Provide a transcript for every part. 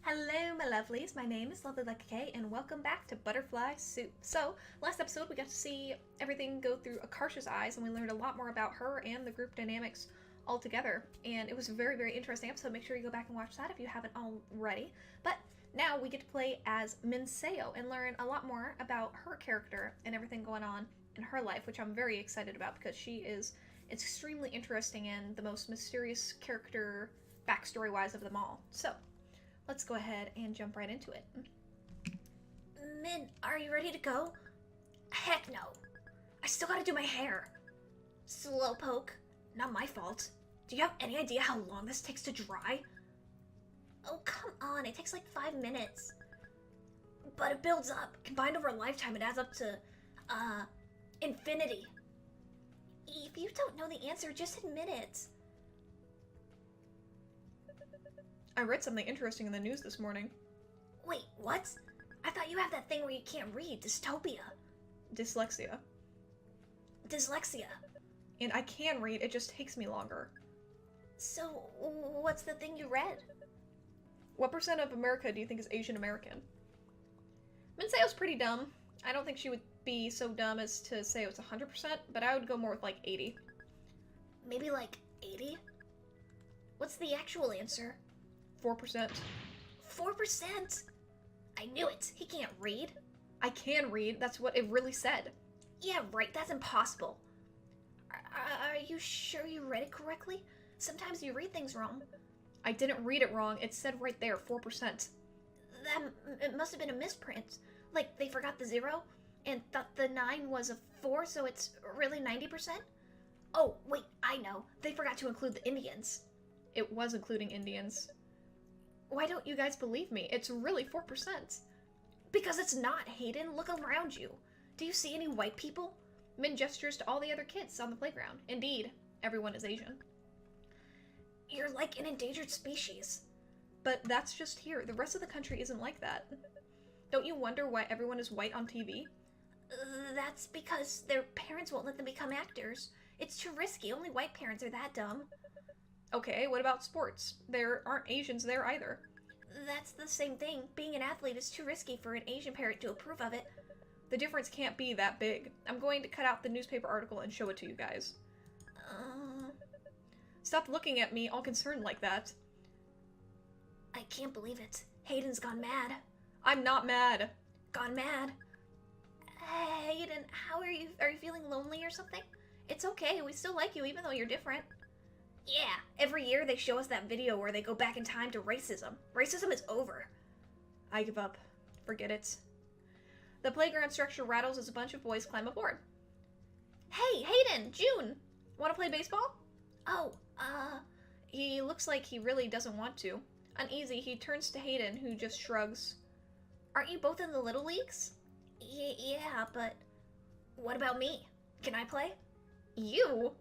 Hello, my lovelies. My name is Lovely Lucky K, and welcome back to Butterfly Soup. So, last episode we got to see everything go through Akarsha's eyes, and we learned a lot more about her and the group dynamics all together. And it was a very, very interesting episode. Make sure you go back and watch that if you haven't already. But now we get to play as Min-Seo and learn a lot more about her character and everything going on in her life, which I'm very excited about because she is extremely interesting and the most mysterious character backstory-wise of them all. So, let's go ahead and jump right into it. Min, are you ready to go? Heck no. I still gotta do my hair. Slowpoke. Not my fault. Do you have any idea how long this takes to dry? Oh, come on. It takes like 5 minutes. But it builds up. Combined over a lifetime, it adds up to, infinity. If you don't know the answer, just admit it. I read something interesting in the news this morning. Wait, what? I thought you have that thing where you can't read, dystopia. Dyslexia. Dyslexia. And I can read, it just takes me longer. So, what's the thing you read? What percent of America do you think is Asian American? Min-Seo's pretty dumb. I don't think she would be so dumb as to say it was 100%, but I would go more with like 80. Maybe like 80? What's the actual answer? 4%. 4%? I knew it. He can't read. I can read. That's what it really said. Yeah, right. That's impossible. Are you sure you read it correctly? Sometimes you read things wrong. I didn't read it wrong. It said right there, 4%. It must have been a misprint. Like, they forgot the 0 and thought the 9 was a 4, so it's really 90%? Oh, wait, I know. They forgot to include the Indians. It was including Indians. Why don't you guys believe me? It's really 4%. Because it's not, Hayden. Look around you. Do you see any white people? Min gestures to all the other kids on the playground. Indeed, everyone is Asian. You're like an endangered species. But that's just here. The rest of the country isn't like that. Don't you wonder why everyone is white on TV? That's because their parents won't let them become actors. It's too risky. Only white parents are that dumb. Okay, what about sports? There aren't Asians there either. That's the same thing. Being an athlete is too risky for an Asian parent to approve of it. The difference can't be that big. I'm going to cut out the newspaper article and show it to you guys. Stop looking at me all concerned like that. I can't believe it. Hayden's gone mad. I'm not mad. Gone mad. Hayden, how are you? Are you feeling lonely or something? It's okay. We still like you even though you're different. Yeah, every year they show us that video where they go back in time to racism. Racism is over. I give up. Forget it. The playground structure rattles as a bunch of boys climb aboard. Hey, Hayden! June! Want to play baseball? Oh, he looks like he really doesn't want to. Uneasy, he turns to Hayden, who just shrugs. Aren't you both in the Little Leagues? Yeah, but what about me? Can I play? You?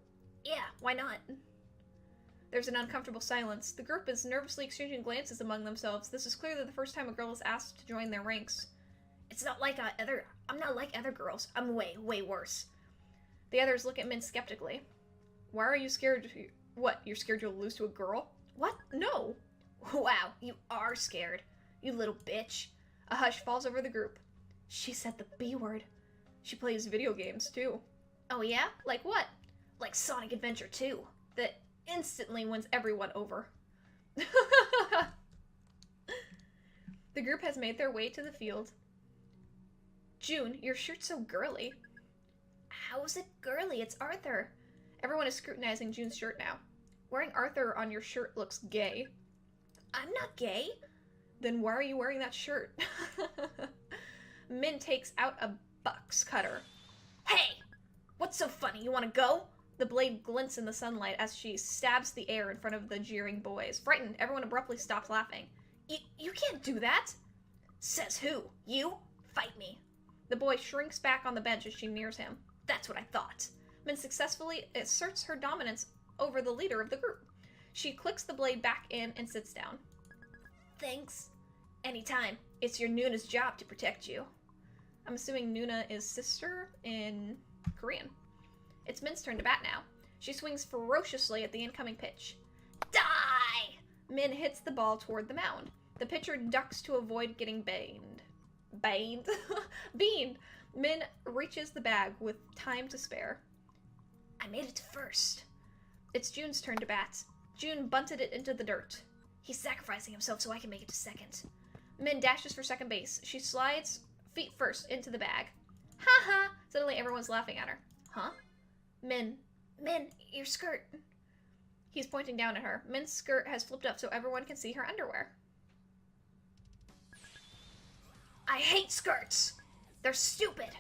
Yeah, why not? There's an uncomfortable silence. The group is nervously exchanging glances among themselves. This is clearly the first time a girl is asked to join their ranks. It's not like I'm not like other girls. I'm way, way worse. The others look at Min skeptically. Why are you scared? What, you're scared you'll lose to a girl? What? No. Wow, you are scared. You little bitch. A hush falls over the group. She said the B word. She plays video games, too. Oh yeah? Like what? Like Sonic Adventure 2. That instantly wins everyone over. The group has made their way to the field. June, your shirt's so girly. How is it girly? It's Arthur. Everyone is scrutinizing June's shirt now. Wearing Arthur on your shirt looks gay. I'm not gay. Then why are you wearing that shirt? Min takes out a box cutter. Hey! What's so funny? You want to go? The blade glints in the sunlight as she stabs the air in front of the jeering boys. Frightened, everyone abruptly stops laughing. You can't do that! Says who? You? Fight me. The boy shrinks back on the bench as she nears him. That's what I thought. Min successfully asserts her dominance over the leader of the group. She clicks the blade back in and sits down. Thanks. Anytime. It's your Nuna's job to protect you. I'm assuming Nuna is sister in Korean. It's Min's turn to bat now. She swings ferociously at the incoming pitch. Die! Min hits the ball toward the mound. The pitcher ducks to avoid getting baned. Baned? Beaned! Min reaches the bag with time to spare. I made it to first. It's June's turn to bat. June bunted it into the dirt. He's sacrificing himself so I can make it to second. Min dashes for second base. She slides feet first into the bag. Ha ha! Suddenly everyone's laughing at her. Huh? Min, your skirt. He's pointing down at her. Min's skirt has flipped up so everyone can see her underwear. I hate skirts! They're stupid!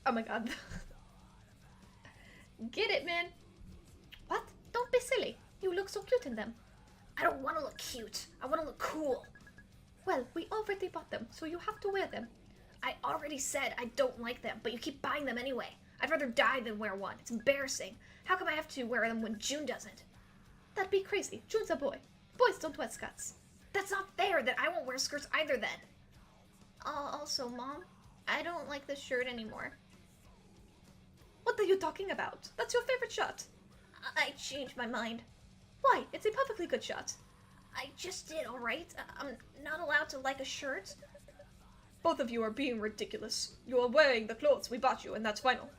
Oh my god. Get it, Min. What? Don't be silly. You look so cute in them. I don't want to look cute. I want to look cool. Well, we already bought them, so you have to wear them. I already said I don't like them, but you keep buying them anyway. I'd rather die than wear one. It's embarrassing. How come I have to wear them when June doesn't? That'd be crazy. June's a boy. Boys don't wear skirts. That's not fair that I won't wear skirts either then. Also, Mom, I don't like this shirt anymore. What are you talking about? That's your favorite shirt. I changed my mind. Why? It's a perfectly good shirt. I just did, alright? I'm not allowed to like a shirt. Both of you are being ridiculous. You are wearing the clothes we bought you, and that's final.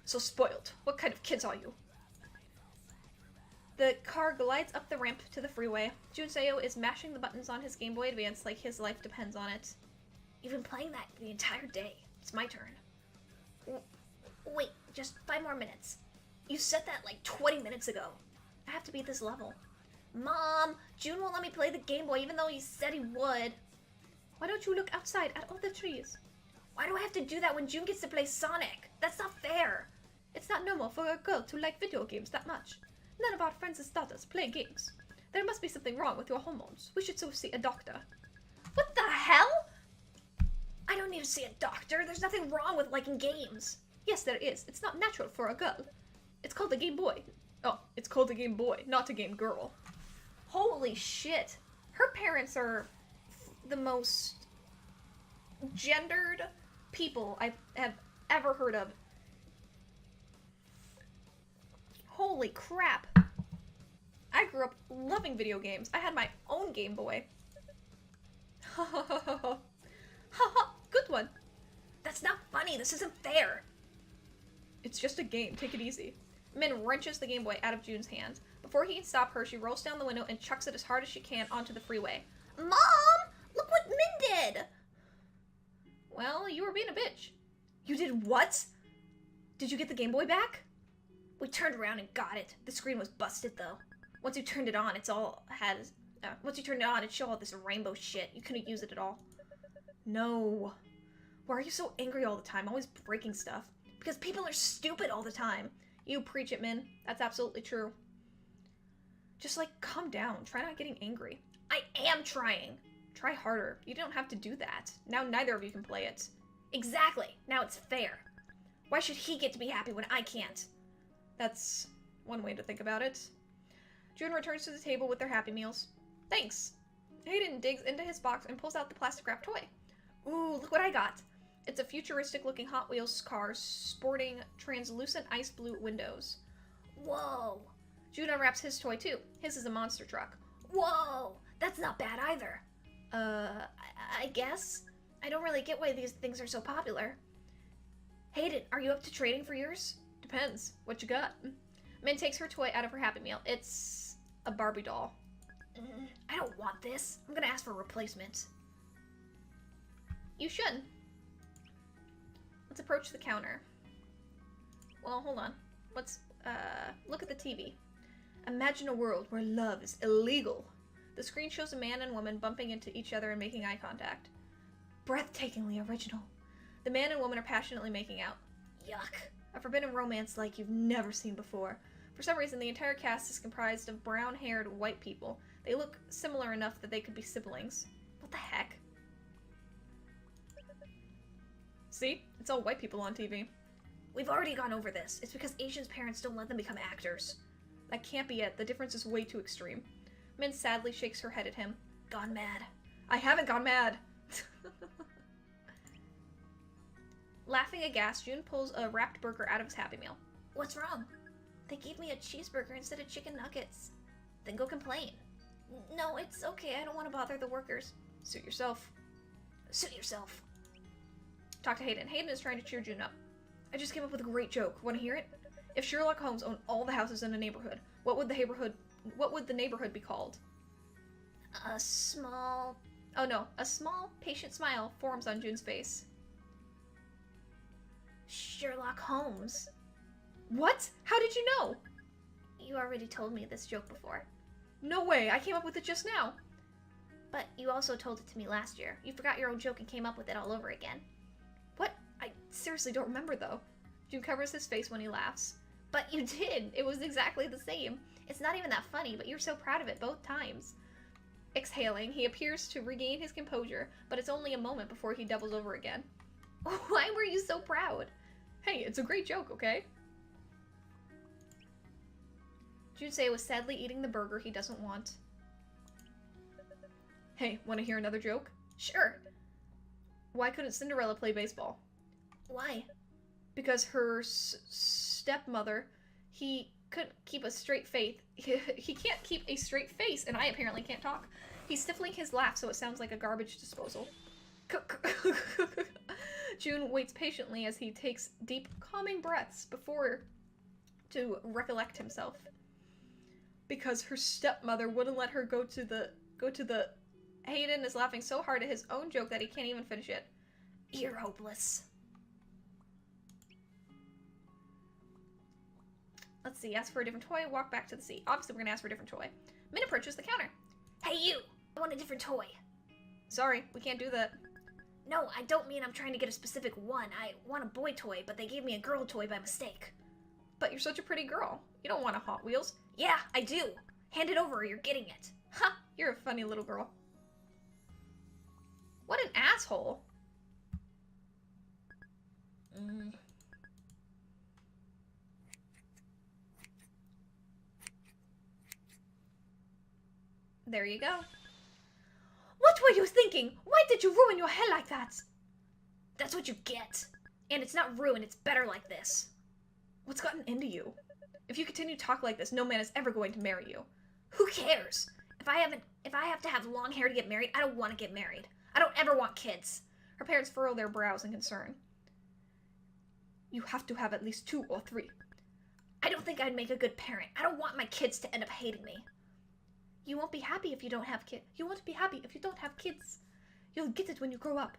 So spoiled. What kind of kids are you? The car glides up the ramp to the freeway. Min-Seo is mashing the buttons on his Game Boy Advance like his life depends on it. You've been playing that the entire day. It's my turn. Wait, just 5 more minutes. You said that like 20 minutes ago. I have to beat this level. Mom, June won't let me play the Game Boy even though he said he would. Why don't you look outside at all the trees? Why do I have to do that when June gets to play Sonic? That's not fair. It's not normal for a girl to like video games that much. None of our friends' daughters play games. There must be something wrong with your hormones. We should so see a doctor. What the hell? I don't need to see a doctor. There's nothing wrong with liking games. Yes, there is. It's not natural for a girl. It's called a Game Boy. Oh, it's called a Game Boy, not a Game Girl. Holy shit. Her parents are the most gendered people I have ever heard of. Holy crap. I grew up loving video games. I had my own Game Boy. Ha ha ha ha ha. Ha ha, good one. That's not funny. This isn't fair. It's just a game. Take it easy. Min wrenches the Game Boy out of June's hand. Before he can stop her, she rolls down the window and chucks it as hard as she can onto the freeway. Mom! Look what Min did! Well, you were being a bitch. You did what? Did you get the Game Boy back? We turned around and got it. The screen was busted, though. Once you turned it on, it showed all this rainbow shit. You couldn't use it at all. No. Why are you so angry all the time? Always breaking stuff. Because people are stupid all the time. You preach it, Min. That's absolutely true. Just, like, calm down. Try not getting angry. I am trying. Try harder. You don't have to do that. Now neither of you can play it. Exactly. Now it's fair. Why should he get to be happy when I can't? That's one way to think about it. June returns to the table with their Happy Meals. Thanks. Hayden digs into his box and pulls out the plastic wrap toy. Ooh, look what I got. It's a futuristic-looking Hot Wheels car sporting translucent ice blue windows. Whoa. June unwraps his toy, too. His is a monster truck. Whoa! That's not bad either. I guess? I don't really get why these things are so popular. Hayden, are you up to trading for yours? Depends. What you got? Min takes her toy out of her Happy Meal. It's a Barbie doll. I don't want this. I'm gonna ask for a replacement. You should. Let's approach the counter. Well, hold on. Let's, look at the TV. Imagine a world where love is illegal. The screen shows a man and woman bumping into each other and making eye contact. Breathtakingly original. The man and woman are passionately making out. Yuck. A forbidden romance like you've never seen before. For some reason, the entire cast is comprised of brown-haired white people. They look similar enough that they could be siblings. What the heck? See? It's all white people on TV. We've already gone over this. It's because Asians' parents don't let them become actors. That can't be it. The difference is way too extreme. Min sadly shakes her head at him. Gone mad. I haven't gone mad! Laughing aghast, June pulls a wrapped burger out of his Happy Meal. What's wrong? They gave me a cheeseburger instead of chicken nuggets. Then go complain. No, it's okay. I don't want to bother the workers. Suit yourself. Suit yourself. Talk to Hayden. Hayden is trying to cheer June up. I just came up with a great joke. Want to hear it? If Sherlock Holmes owned all the houses in a neighborhood, what would the neighborhood be called? A small... Oh no, a small, patient smile forms on June's face. Sherlock Holmes. What? How did you know? You already told me this joke before. No way, I came up with it just now. But you also told it to me last year. You forgot your own joke and came up with it all over again. What? I seriously don't remember though. June covers his face when he laughs. But you did! It was exactly the same. It's not even that funny, but you're so proud of it both times. Exhaling, he appears to regain his composure, but it's only a moment before he doubles over again. Why were you so proud? Hey, it's a great joke, okay? Min-Seo was sadly eating the burger he doesn't want. Hey, want to hear another joke? Sure. Why couldn't Cinderella play baseball? Why? Because her stepmother, he couldn't keep a straight face. He can't keep a straight face, and I apparently can't talk. He's stifling his laugh so it sounds like a garbage disposal. June waits patiently as he takes deep, calming breaths before to recollect himself. Because her stepmother wouldn't let her go to the... Hayden is laughing so hard at his own joke that he can't even finish it. You're hopeless. Let's see, ask for a different toy, walk back to the seat. Obviously, we're gonna ask for a different toy. Min approaches the counter. Hey, you! I want a different toy. Sorry, we can't do that. No, I don't mean I'm trying to get a specific one. I want a boy toy, but they gave me a girl toy by mistake. But you're such a pretty girl. You don't want a Hot Wheels. Yeah, I do. Hand it over or you're getting it. Ha! You're a funny little girl. What an asshole. There you go. What were you thinking? Why did you ruin your hair like that? That's what you get. And it's not ruined, it's better like this. What's gotten into you? If you continue to talk like this, no man is ever going to marry you. Who cares? If I have to have long hair to get married, I don't want to get married. I don't ever want kids. Her parents furrow their brows in concern. You have to have at least 2 or 3. I don't think I'd make a good parent. I don't want my kids to end up hating me. You won't be happy if you don't have kids. You won't be happy if you don't have kids. You'll get it when you grow up.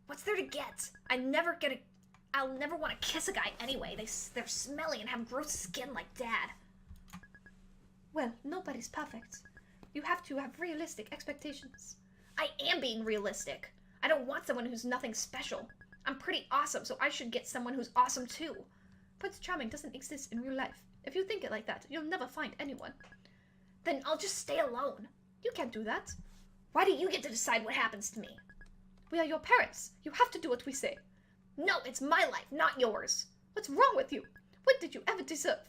What's there to get? I'll never want to kiss a guy anyway. They're smelly and have gross skin like Dad. Well, nobody's perfect. You have to have realistic expectations. I am being realistic. I don't want someone who's nothing special. I'm pretty awesome, so I should get someone who's awesome too. Prince Charming doesn't exist in real life. If you think it like that, you'll never find anyone. Then I'll just stay alone. You can't do that. Why do you get to decide what happens to me? We are your parents. You have to do what we say. No, it's my life, not yours. What's wrong with you? What did you ever deserve?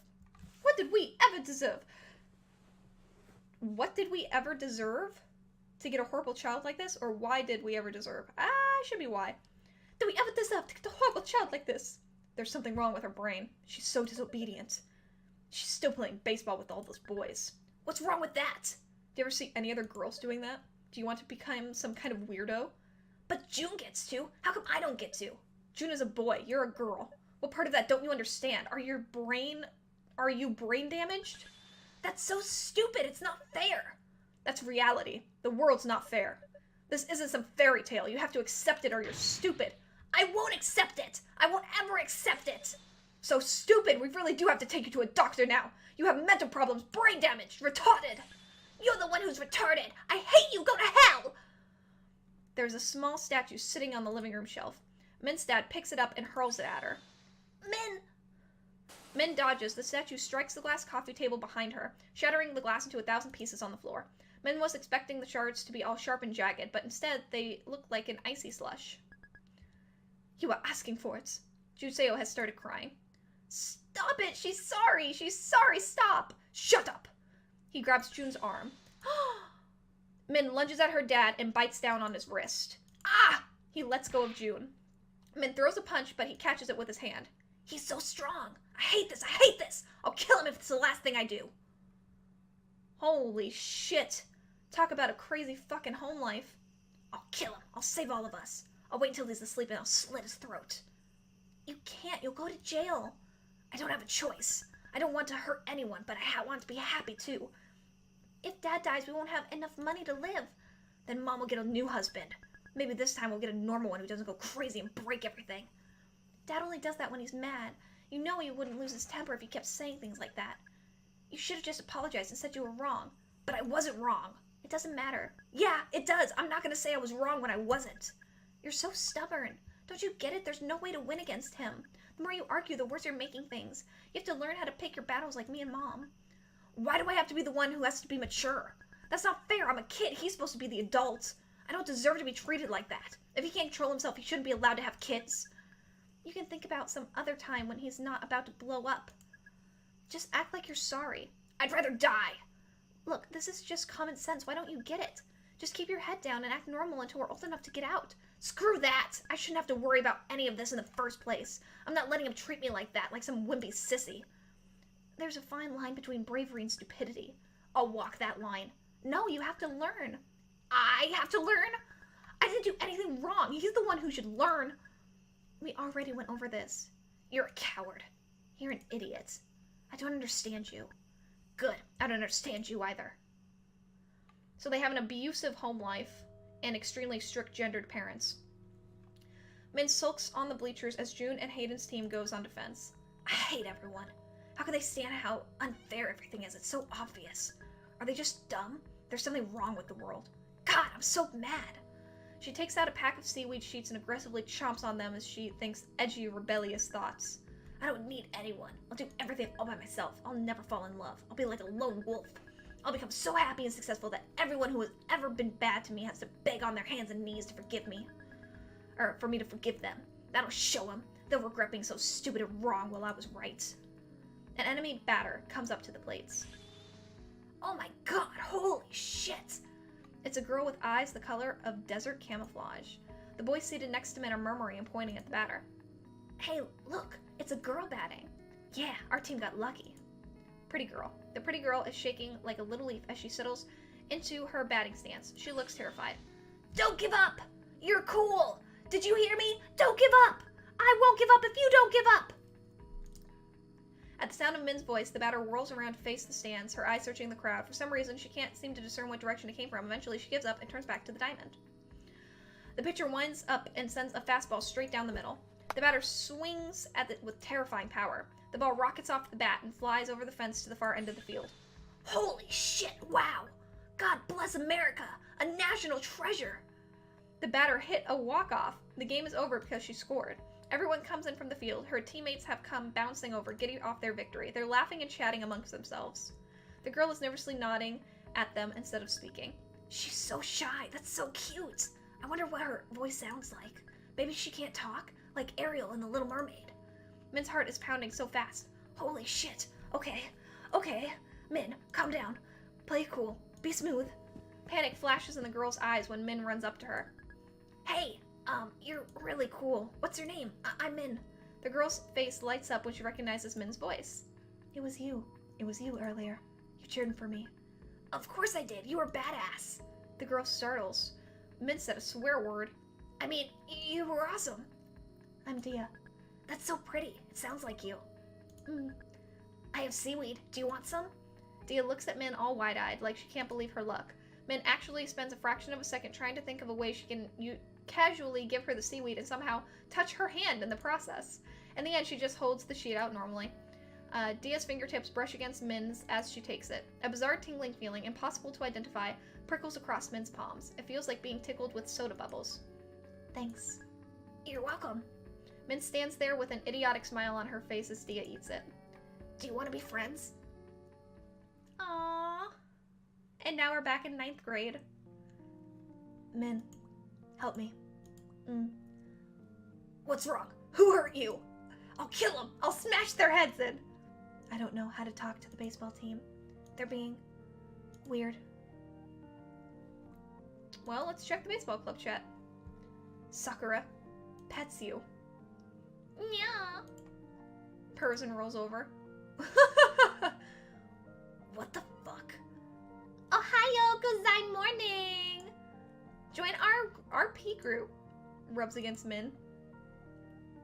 What did we ever deserve? What did we ever deserve? To get a horrible child like this? Or why did we ever deserve? Should be why. Did we ever deserve to get a horrible child like this? There's something wrong with her brain. She's so disobedient. She's still playing baseball with all those boys. What's wrong with that? Do you ever see any other girls doing that? Do you want to become some kind of weirdo? But June gets to. How come I don't get to? June is a boy. You're a girl. What part of that don't you understand? Are you brain damaged? That's so stupid. It's not fair. That's reality. The world's not fair. This isn't some fairy tale. You have to accept it or you're stupid. I won't accept it. I won't ever accept it. So stupid, we really do have to take you to a doctor now. You have mental problems, brain damage, retarded. You're the one who's retarded. I hate you. Go to hell. There's a small statue sitting on the living room shelf. Min's dad picks it up and hurls it at her. Min dodges. The statue strikes the glass coffee table behind her, shattering the glass into 1,000 pieces on the floor. Min was expecting the shards to be all sharp and jagged, but instead they look like an icy slush. You are asking for it. Min-Seo has started crying. Stop it! She's sorry! She's sorry! Stop! Shut up! He grabs June's arm. Min lunges at her dad and bites down on his wrist. Ah! He lets go of June. Min throws a punch, but he catches it with his hand. He's so strong! I hate this! I hate this! I'll kill him if it's the last thing I do! Holy shit! Talk about a crazy fucking home life. I'll kill him. I'll save all of us. I'll wait until he's asleep and I'll slit his throat. You can't. You'll go to jail. I don't have a choice. I don't want to hurt anyone, but I want to be happy too. If Dad dies, we won't have enough money to live. Then Mom will get a new husband. Maybe this time we'll get a normal one who doesn't go crazy and break everything. Dad only does that when he's mad. You know he wouldn't lose his temper if he kept saying things like that. You should have just apologized and said you were wrong. But I wasn't wrong. It doesn't matter. Yeah, it does. I'm not going to say I was wrong when I wasn't. You're so stubborn. Don't you get it? There's no way to win against him. The more you argue, the worse you're making things. You have to learn how to pick your battles like me and Mom. Why do I have to be the one who has to be mature? That's not fair. I'm a kid. He's supposed to be the adult. I don't deserve to be treated like that. If he can't control himself, he shouldn't be allowed to have kids. You can think about some other time when he's not about to blow up. Just act like you're sorry. I'd rather die. Look, this is just common sense. Why don't you get it? Just keep your head down and act normal until we're old enough to get out. Screw that! I shouldn't have to worry about any of this in the first place. I'm not letting him treat me like that, like some wimpy sissy. There's a fine line between bravery and stupidity. I'll walk that line. No, you have to learn. I have to learn? I didn't do anything wrong. He's the one who should learn. We already went over this. You're a coward. You're an idiot. I don't understand you. Good. I don't understand you either. So they have an abusive home life and extremely strict gendered parents. Min sulks on the bleachers as June and Hayden's team goes on defense. I hate everyone. How can they stand how unfair everything is? It's so obvious. Are they just dumb? There's something wrong with the world. God, I'm so mad. She takes out a pack of seaweed sheets and aggressively chomps on them as she thinks edgy, rebellious thoughts. I don't need anyone. I'll do everything all by myself. I'll never fall in love. I'll be like a lone wolf. I'll become so happy and successful that everyone who has ever been bad to me has to beg on their hands and knees to forgive me. Or for me to forgive them. That'll show them. They'll regret being so stupid and wrong while I was right. An enemy batter comes up to the plates. Oh my god, holy shit! It's a girl with eyes the color of desert camouflage. The boys seated next to Min are murmuring and pointing at the batter. Hey, look, it's a girl batting. Yeah, our team got lucky. Pretty girl. The pretty girl is shaking like a little leaf as she settles into her batting stance. She looks terrified. Don't give up! You're cool! Did you hear me? Don't give up! I won't give up if you don't give up! At the sound of Min's voice, the batter whirls around to face the stands, her eyes searching the crowd. For some reason, she can't seem to discern what direction it came from. Eventually, she gives up and turns back to the diamond. The pitcher winds up and sends a fastball straight down the middle. The batter swings at it with terrifying power. The ball rockets off the bat and flies over the fence to the far end of the field. Holy shit, wow! God bless America! A national treasure! The batter hit a walk-off. The game is over because she scored. Everyone comes in from the field. Her teammates have come bouncing over, getting off their victory. They're laughing and chatting amongst themselves. The girl is nervously nodding at them instead of speaking. She's so shy. That's so cute. I wonder what her voice sounds like. Maybe she can't talk? Like Ariel in The Little Mermaid. Min's heart is pounding so fast. Holy shit. Okay. Min, calm down. Play it cool. Be smooth. Panic flashes in the girl's eyes when Min runs up to her. Hey, you're really cool. What's your name? I'm Min. The girl's face lights up when she recognizes Min's voice. It was you. It was you earlier. You cheered for me. Of course I did. You were badass. The girl startles. Min said a swear word. I mean, you were awesome. I'm Diya. That's so pretty. It sounds like you. I have seaweed. Do you want some? Diya looks at Min all wide-eyed, like she can't believe her luck. Min actually spends a fraction of a second trying to think of a way she can casually give her the seaweed and somehow touch her hand in the process. In the end, she just holds the sheet out normally. Diya's fingertips brush against Min's as she takes it. A bizarre tingling feeling, impossible to identify, prickles across Min's palms. It feels like being tickled with soda bubbles. Thanks. You're welcome. Min stands there with an idiotic smile on her face as Diya eats it. Do you want to be friends? Aww. And now we're back in 9th grade. Min, help me. What's wrong? Who hurt you? I'll kill them. I'll smash their heads in. I don't know how to talk to the baseball team. They're being weird. Well, let's check the baseball club chat. Sakura pets you. Yeah. Purrs and rolls over. What the fuck? Ohio, Gozai morning! Join our RP group, rubs against Min.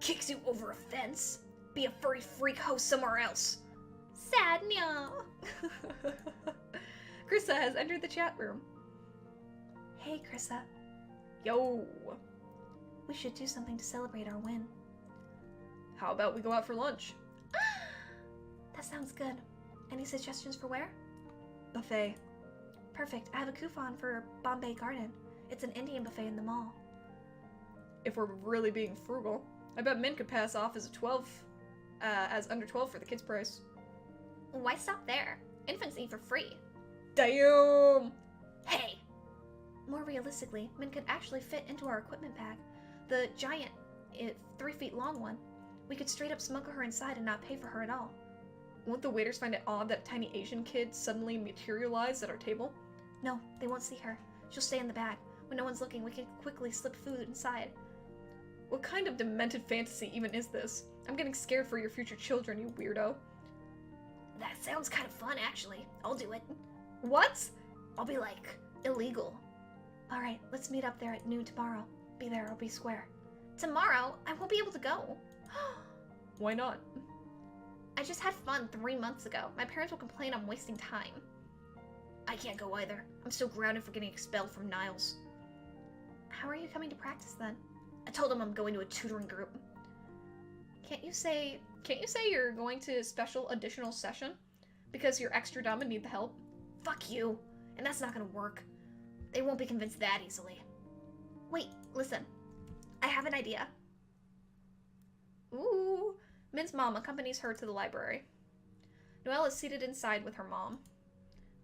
Kicks you over a fence. Be a furry freak host somewhere else. Sad nya. Krista has entered the chat room. Hey, Krista. Yo. We should do something to celebrate our win. How about we go out for lunch? That sounds good. Any suggestions for where? Buffet. Perfect. I have a coupon for Bombay Garden. It's an Indian buffet in the mall. If we're really being frugal, I bet Min could pass off as under 12 for the kids' price. Why stop there? Infants eat for free. Damn! Hey! More realistically, Min could actually fit into our equipment bag. The giant, 3 feet long one. We could straight up smuggle her inside and not pay for her at all. Won't the waiters find it odd that a tiny Asian kid suddenly materialized at our table? No, they won't see her. She'll stay in the bag. When no one's looking, we can quickly slip food inside. What kind of demented fantasy even is this? I'm getting scared for your future children, you weirdo. That sounds kind of fun, actually. I'll do it. What? I'll be like, illegal. Alright, let's meet up there at noon tomorrow. Be there or be square. Tomorrow? I won't be able to go. Why not? I just had fun 3 months ago. My parents will complain I'm wasting time. I can't go either. I'm still grounded for getting expelled from Niles. How are you coming to practice then? I told them I'm going to a tutoring group. Can't you say you're going to a special additional session? Because you're extra dumb and need the help? Fuck you. And that's not gonna work. They won't be convinced that easily. Wait, listen. I have an idea. Ooh. Min's mom accompanies her to the library. Noelle is seated inside with her mom.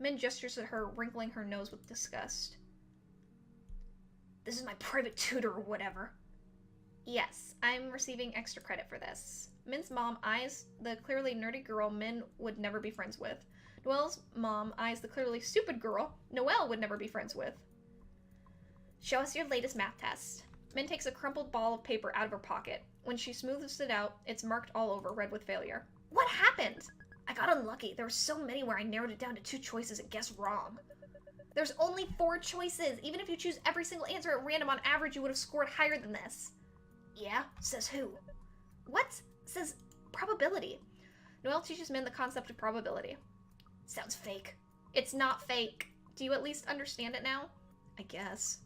Min gestures at her, wrinkling her nose with disgust. This is my private tutor or whatever. Yes, I'm receiving extra credit for this. Min's mom eyes the clearly nerdy girl Min would never be friends with. Noelle's mom eyes the clearly stupid girl Noelle would never be friends with. Show us your latest math test. Min takes a crumpled ball of paper out of her pocket. When she smooths it out, it's marked all over, red with failure. What happened? I got unlucky. There were so many where I narrowed it down to 2 choices and guessed wrong. There's only 4 choices. Even if you choose every single answer at random, on average, you would have scored higher than this. Yeah? Says who? What? Says probability. Noelle teaches Min the concept of probability. Sounds fake. It's not fake. Do you at least understand it now? I guess.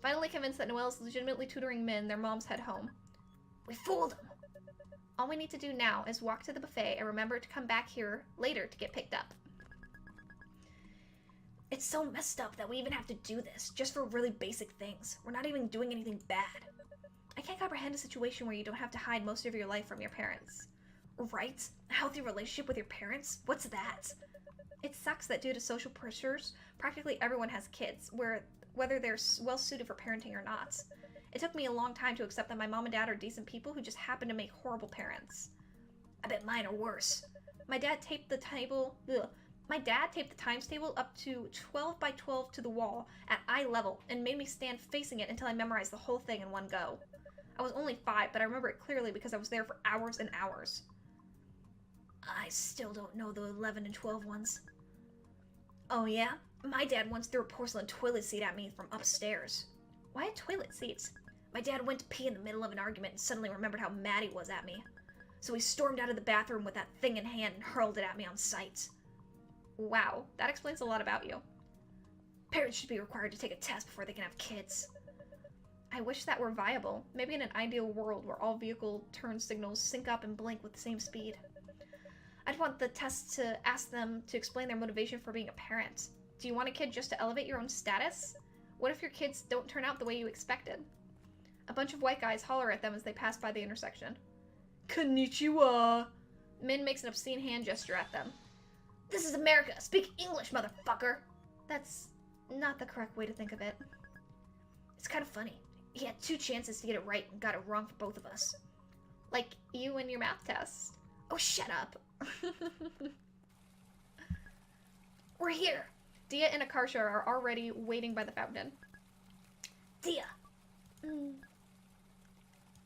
Finally convinced that Noelle is legitimately tutoring Min, their moms head home. We fooled them. All we need to do now is walk to the buffet and remember to come back here later to get picked up. It's so messed up that we even have to do this, just for really basic things. We're not even doing anything bad. I can't comprehend a situation where you don't have to hide most of your life from your parents. Right? A healthy relationship with your parents? What's that? It sucks that due to social pressures, practically everyone has kids, whether they're well-suited for parenting or not. It took me a long time to accept that my mom and dad are decent people who just happen to make horrible parents. I bet mine are worse. My dad taped the times table up to 12 by 12 to the wall at eye level and made me stand facing it until I memorized the whole thing in one go. I was only 5, but I remember it clearly because I was there for hours and hours. I still don't know the 11 and 12 ones. Oh yeah? My dad once threw a porcelain toilet seat at me from upstairs. Why a toilet seat? My dad went to pee in the middle of an argument and suddenly remembered how mad he was at me. So he stormed out of the bathroom with that thing in hand and hurled it at me on sight. Wow, that explains a lot about you. Parents should be required to take a test before they can have kids. I wish that were viable. Maybe in an ideal world where all vehicle turn signals sync up and blink with the same speed. I'd want the test to ask them to explain their motivation for being a parent. Do you want a kid just to elevate your own status? What if your kids don't turn out the way you expected? A bunch of white guys holler at them as they pass by the intersection. Konnichiwa! Min makes an obscene hand gesture at them. This is America! Speak English, motherfucker! That's not the correct way to think of it. It's kind of funny. He had 2 chances to get it right and got it wrong for both of us. Like you and your math test. Oh, shut up! We're here! Diya and Akarsha are already waiting by the fountain. Diya!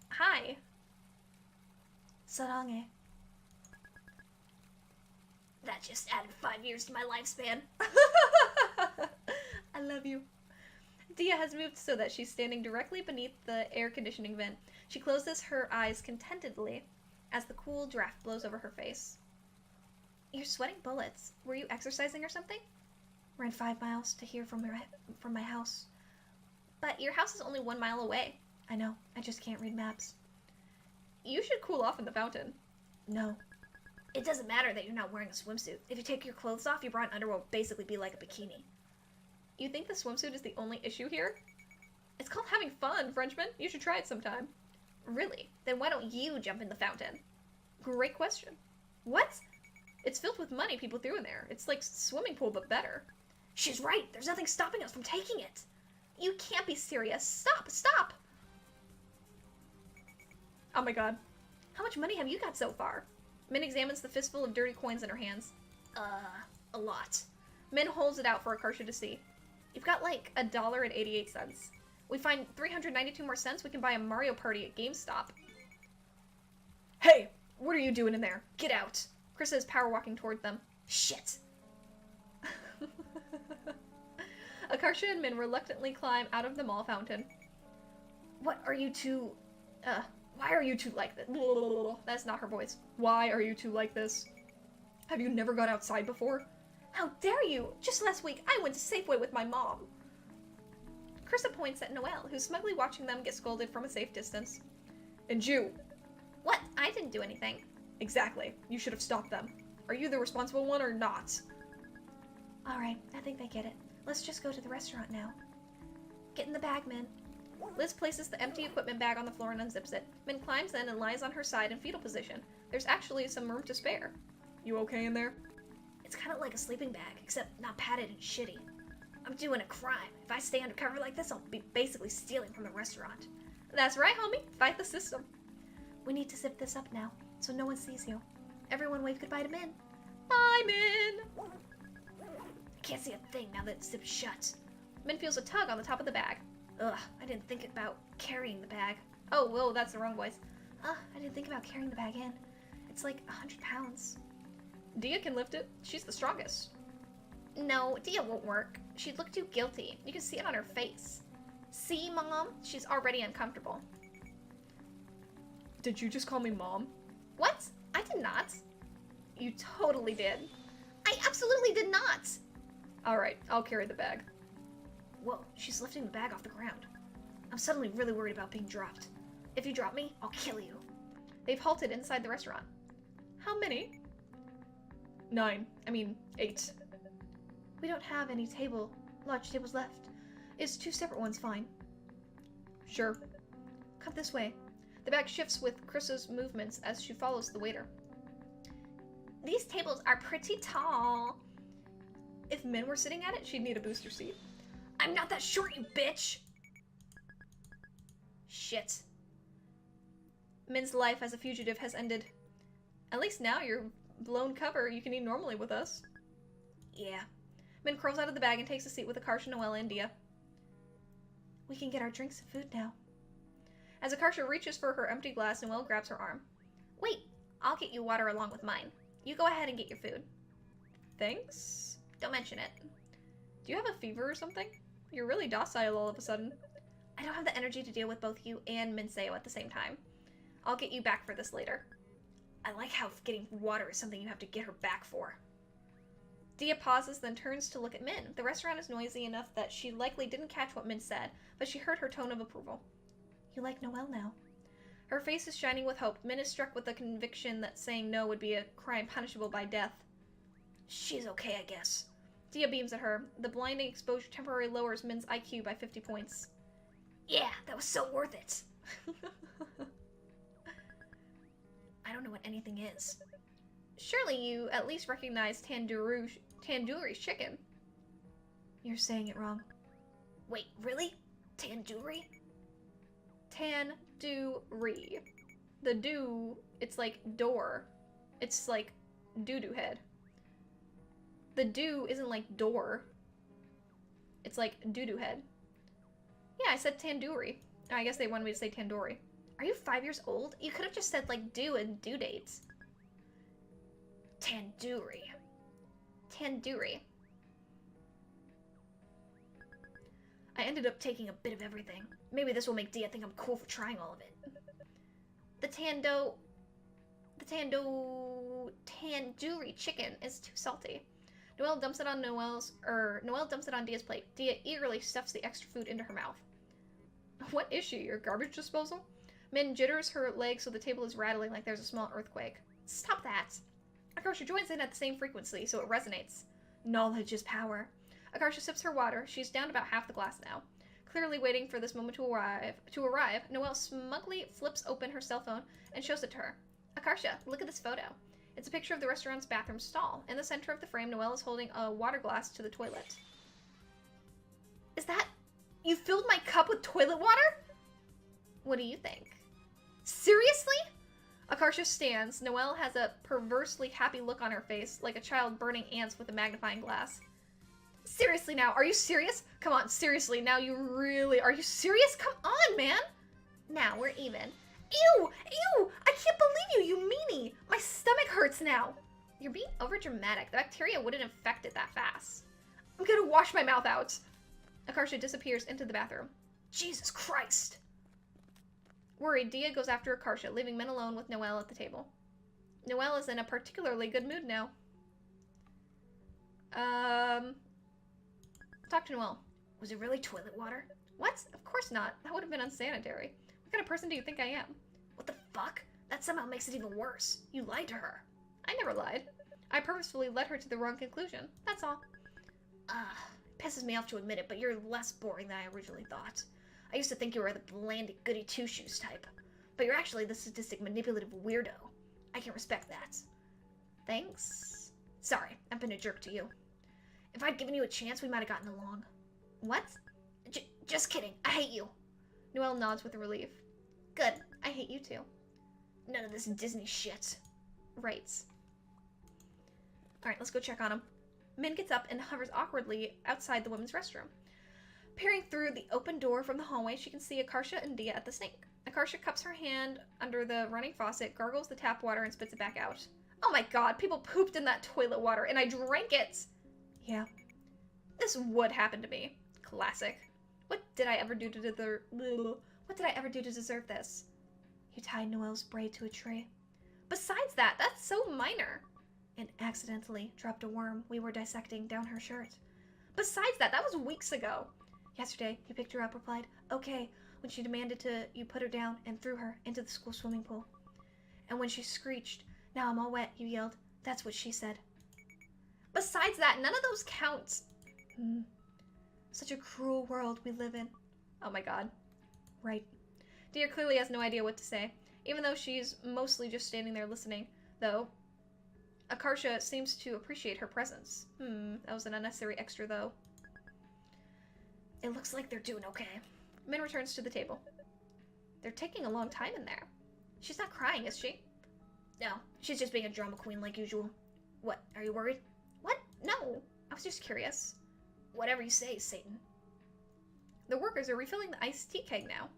Hi. Sarange. That just added 5 years to my lifespan. I love you. Diya has moved so that she's standing directly beneath the air conditioning vent. She closes her eyes contentedly as the cool draft blows over her face. You're sweating bullets. Were you exercising or something? Ran 5 miles to here from my house. But your house is only 1 mile away. I know. I just can't read maps. You should cool off in the fountain. No. It doesn't matter that you're not wearing a swimsuit. If you take your clothes off, your bra and underwear will basically be like a bikini. You think the swimsuit is the only issue here? It's called having fun, Frenchman. You should try it sometime. Really? Then why don't you jump in the fountain? Great question. What? It's filled with money people threw in there. It's like swimming pool, but better. She's right. There's nothing stopping us from taking it. You can't be serious. Stop! Stop! Oh my god. How much money have you got so far? Min examines the fistful of dirty coins in her hands. A lot. Min holds it out for Akarsha to see. You've got like $1.88. We find 392 more cents, we can buy a Mario Party at GameStop. Hey! What are you doing in there? Get out! Krista is power walking toward them. Shit! Akarsha and Min reluctantly climb out of the mall fountain. What are you two... why are you two like this? That's not her voice. Why are you two like this? Have you never gone outside before? How dare you! Just last week, I went to Safeway with my mom. Krista points at Noelle, who's smugly watching them get scolded from a safe distance. And you? What? I didn't do anything. Exactly. You should have stopped them. Are you the responsible one or not? Alright, I think they get it. Let's just go to the restaurant now. Get in the bag, Min. Liz places the empty equipment bag on the floor and unzips it. Min climbs in and lies on her side in fetal position. There's actually some room to spare. You okay in there? It's kind of like a sleeping bag, except not padded and shitty. I'm doing a crime. If I stay undercover like this, I'll be basically stealing from the restaurant. That's right, homie. Fight the system. We need to zip this up now, so no one sees you. Everyone wave goodbye to Min. Bye, Min! I can't see a thing now that it's zipped shut. Min feels a tug on the top of the bag. Ugh, I didn't think about carrying the bag. Oh, whoa, that's the wrong voice. I didn't think about carrying the bag in. It's like 100 pounds. Diya can lift it. She's the strongest. No, Diya won't work. She'd look too guilty. You can see it on her face. See, Mom? She's already uncomfortable. Did you just call me Mom? What? I did not. You totally did. I absolutely did not! Alright, I'll carry the bag. Whoa, she's lifting the bag off the ground. I'm suddenly really worried about being dropped. If you drop me, I'll kill you. They've halted inside the restaurant. How many? 8. We don't have any large tables left. Is 2 separate ones fine? Sure. Come this way. The bag shifts with Krista's movements as she follows the waiter. These tables are pretty tall. If Min were sitting at it, she'd need a booster seat. I'm not that short, you bitch! Shit. Min's life as a fugitive has ended. At least now you're blown cover, you can eat normally with us. Yeah. Min crawls out of the bag and takes a seat with Akarsha, Noelle, and Diya. We can get our drinks and food now. As Akarsha reaches for her empty glass, Noelle grabs her arm. Wait, I'll get you water along with mine. You go ahead and get your food. Thanks? Don't mention it. Do you have a fever or something? You're really docile all of a sudden. I don't have the energy to deal with both you and Min-Seo at the same time. I'll get you back for this later. I like how getting water is something you have to get her back for. Diya pauses, then turns to look at Min. The restaurant is noisy enough that she likely didn't catch what Min said, but she heard her tone of approval. You like Noelle now. Her face is shining with hope. Min is struck with the conviction that saying no would be a crime punishable by death. She's okay, I guess. Diya beams at her. The blinding exposure temporarily lowers Min's IQ by 50 points. Yeah, that was so worth it. I don't know what anything is. Surely you at least recognize tandoori chicken. You're saying it wrong. Wait, really? Tandoori? Tandoori. The do, it's like door. It's like doo-doo head. The do isn't like door. It's like doo-doo head. Yeah, I said tandoori. I guess they wanted me to say tandoori. Are you 5 years old? You could have just said like do and due dates. Tandoori. Tandoori. I ended up taking a bit of everything. Maybe this will make Diya think I'm cool for trying all of it. The tandoori chicken is too salty. Noelle dumps it on Noelle dumps it on Diya's plate. Diya eagerly stuffs the extra food into her mouth. What is she, your garbage disposal? Min jitters her leg so the table is rattling like there's a small earthquake. Stop that! Akarsha joins in at the same frequency, so it resonates. Knowledge is power. Akarsha sips her water. She's down about half the glass now. Clearly waiting for this moment to arrive, Noelle smugly flips open her cell phone and shows it to her. Akarsha, look at this photo. It's a picture of the restaurant's bathroom stall. In the center of the frame, Noelle is holding a water glass to the toilet. Is that... You filled my cup with toilet water? What do you think? Seriously? Akarsha stands. Noelle has a perversely happy look on her face, like a child burning ants with a magnifying glass. Seriously now, are you serious? Come on, seriously, now you really... Are you serious? Come on, man! Now we're even. Ew! Ew! I can't believe you, you meanie! My stomach hurts now! You're being overdramatic. The bacteria wouldn't infect it that fast. I'm gonna wash my mouth out. Akarsha disappears into the bathroom. Jesus Christ! Worried, Diya goes after Akarsha, leaving Min alone with Noelle at the table. Noelle is in a particularly good mood now. Talk to Noelle. Was it really toilet water? What? Of course not. That would have been unsanitary. What kind of person do you think I am? What the fuck? That somehow makes it even worse. You lied to her. I never lied. I purposefully led her to the wrong conclusion. That's all. Pisses me off to admit it, but you're less boring than I originally thought. I used to think you were the blandy goody two-shoes type, but you're actually the sadistic, manipulative weirdo. I can respect that. Thanks. Sorry, I've been a jerk to you. If I'd given you a chance, we might have gotten along. What? Just kidding. I hate you. Noelle nods with relief. Good. I hate you too. None of this Disney shit. Right. Alright, let's go check on him. Min gets up and hovers awkwardly outside the women's restroom. Peering through the open door from the hallway, she can see Akarsha and Diya at the sink. Akarsha cups her hand under the running faucet, gargles the tap water, and spits it back out. Oh my god, people pooped in that toilet water, and I drank it! Yeah. This would happen to me. Classic. What did I ever do to deserve this? You tied Noelle's braid to a tree. Besides that, that's so minor. And accidentally dropped a worm we were dissecting down her shirt. Besides that was weeks ago. Yesterday, you picked her up, replied, okay, when she demanded you put her down and threw her into the school swimming pool. And when she screeched, now I'm all wet, you yelled, that's what she said. Besides that, none of those count. Such a cruel world we live in. Oh my god. Right. Diya clearly has no idea what to say, even though she's mostly just standing there listening, though. Akarsha seems to appreciate her presence. That was an unnecessary extra, though. It looks like they're doing okay. Min returns to the table. They're taking a long time in there. She's not crying, is she? No, she's just being a drama queen like usual. What, are you worried? What? No, I was just curious. Whatever you say, Satan. The workers are refilling the iced tea keg now.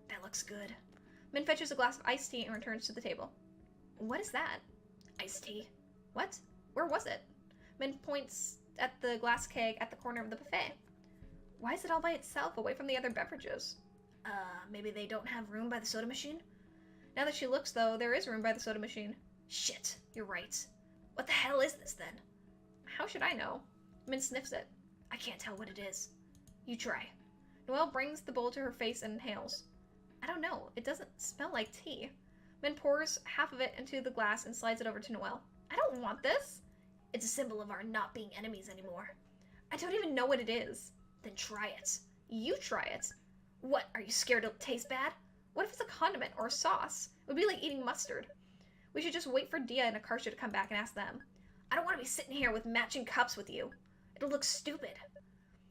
That looks good. Min fetches a glass of iced tea and returns to the table. What is that? Iced tea. What? Where was it? Min points at the glass keg at the corner of the buffet. Why is it all by itself, away from the other beverages? Maybe they don't have room by the soda machine? Now that she looks, though, there is room by the soda machine. Shit, you're right. What the hell is this, then? How should I know? Min sniffs it. I can't tell what it is. You try. Noelle brings the bowl to her face and inhales. I don't know. It doesn't smell like tea. Min pours half of it into the glass and slides it over to Noelle. I don't want this. It's a symbol of our not being enemies anymore. I don't even know what it is. Then try it. You try it. What, are you scared it'll taste bad? What if it's a condiment or a sauce? It would be like eating mustard. We should just wait for Diya and Akarsha to come back and ask them. I don't want to be sitting here with matching cups with you. It'll look stupid.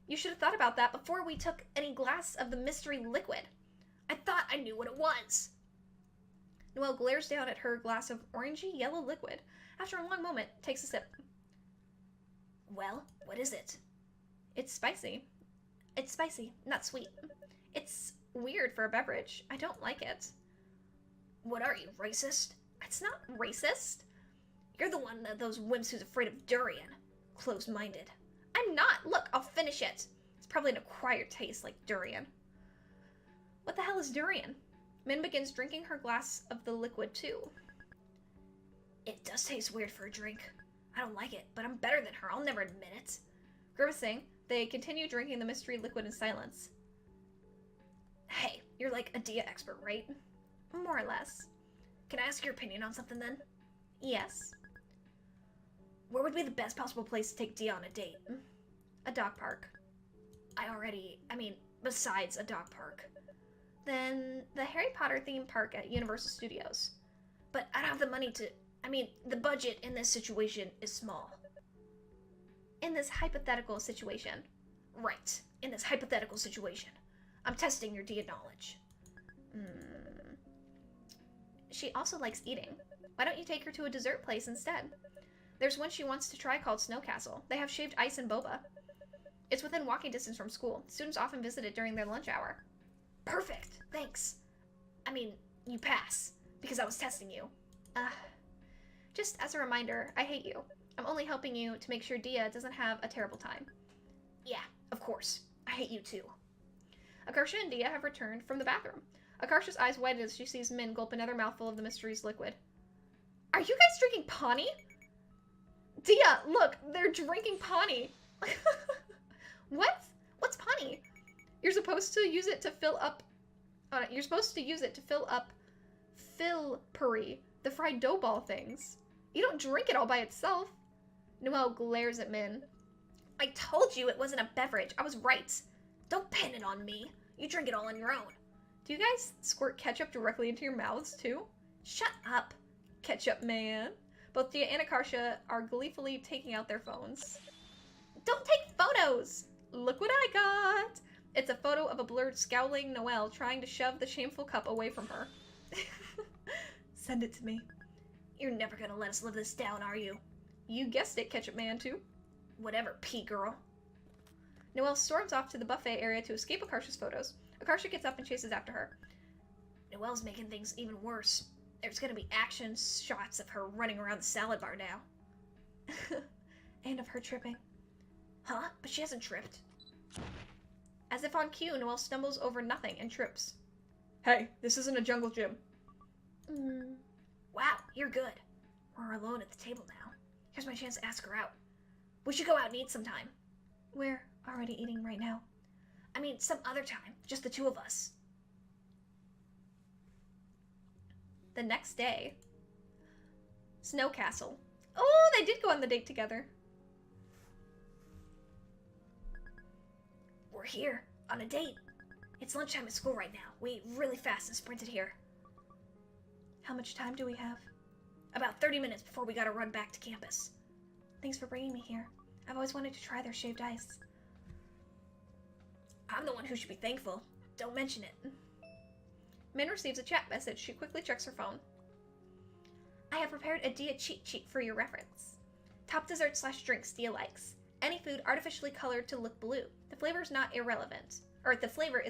You should have thought about that before we took any glass of the mystery liquid. I thought I knew what it was. Noelle glares down at her glass of orangey yellow liquid. After a long moment, takes a sip. Well, what is it? It's spicy. It's spicy, not sweet. It's weird for a beverage. I don't like it. What are you, racist? It's not racist. You're the one of those wimps who's afraid of durian. Close-minded. I'm not. Look, I'll finish it. It's probably an acquired taste like durian. What the hell is durian? Min begins drinking her glass of the liquid too. It does taste weird for a drink. I don't like it, but I'm better than her. I'll never admit it. Grimacing, they continue drinking the mystery liquid in silence. Hey, you're like a Diya expert, right? More or less. Can I ask your opinion on something then? Yes. Where would be the best possible place to take Diya on a date? A dog park. Besides a dog park. Then the Harry Potter theme park at Universal Studios. But I don't have the money to... the budget in this situation is small. In this hypothetical situation. Right. In this hypothetical situation. I'm testing your Diya knowledge. She also likes eating. Why don't you take her to a dessert place instead? There's one she wants to try called Snow Castle. They have shaved ice and boba. It's within walking distance from school. Students often visit it during their lunch hour. Perfect. Thanks. You pass. Because I was testing you. Just as a reminder, I hate you. I'm only helping you to make sure Diya doesn't have a terrible time. Yeah, of course. I hate you too. Akarsha and Diya have returned from the bathroom. Akarsha's eyes widen as she sees Min gulp another mouthful of the mystery's liquid. Are you guys drinking Pawnee? Diya, look, they're drinking Pawnee. What? What's Pawnee? You're supposed to use it to fill up Phil-puri, the fried dough ball things. You don't drink it all by itself. Noelle glares at Min. I told you it wasn't a beverage. I was right. Don't pin it on me. You drink it all on your own. Do you guys squirt ketchup directly into your mouths, too? Shut up. Ketchup man. Both Diya and Akarsha are gleefully taking out their phones. Don't take photos! Look what I got! It's a photo of a blurred, scowling Noelle trying to shove the shameful cup away from her. Send it to me. You're never gonna let us live this down, are you? You guessed it, Ketchup Man, too. Whatever, pea girl. Noelle storms off to the buffet area to escape Akarsha's photos. Akarsha gets up and chases after her. Noelle's making things even worse. There's gonna be action shots of her running around the salad bar now. And of her tripping. Huh? But she hasn't tripped. As if on cue, Noelle stumbles over nothing and trips. Hey, this isn't a jungle gym. Wow, you're good. We're alone at the table now. Here's my chance to ask her out. We should go out and eat sometime. We're already eating right now. Some other time. Just the two of us. The next day. Snow Castle. Oh, they did go on the date together. We're here, on a date. It's lunchtime at school right now. We ate really fast and sprinted here. How much time do we have? About 30 minutes before we gotta run back to campus. Thanks for bringing me here. I've always wanted to try their shaved ice. I'm the one who should be thankful. Don't mention it. Min receives a chat message. She quickly checks her phone. I have prepared a Diya cheat sheet for your reference. Top dessert/drinks Diya likes. Any food artificially colored to look blue. The flavor is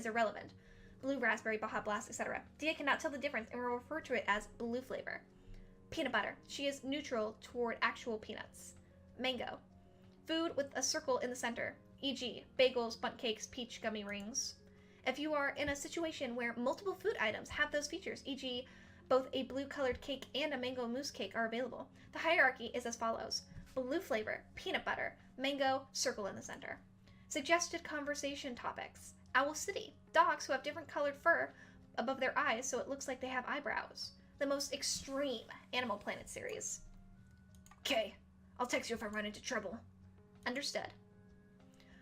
irrelevant. Blue raspberry, Baja Blast, etc. Diya cannot tell the difference and will refer to it as blue flavor. Peanut butter. She is neutral toward actual peanuts. Mango. Food with a circle in the center, e.g. bagels, bundt cakes, peach gummy rings. If you are in a situation where multiple food items have those features, e.g. both a blue-colored cake and a mango mousse cake are available, the hierarchy is as follows. Blue flavor, peanut butter, mango, circle in the center. Suggested conversation topics. Owl City. Dogs who have different colored fur above their eyes so it looks like they have eyebrows. The most extreme Animal Planet series. Okay, I'll text you if I run into trouble. Understood.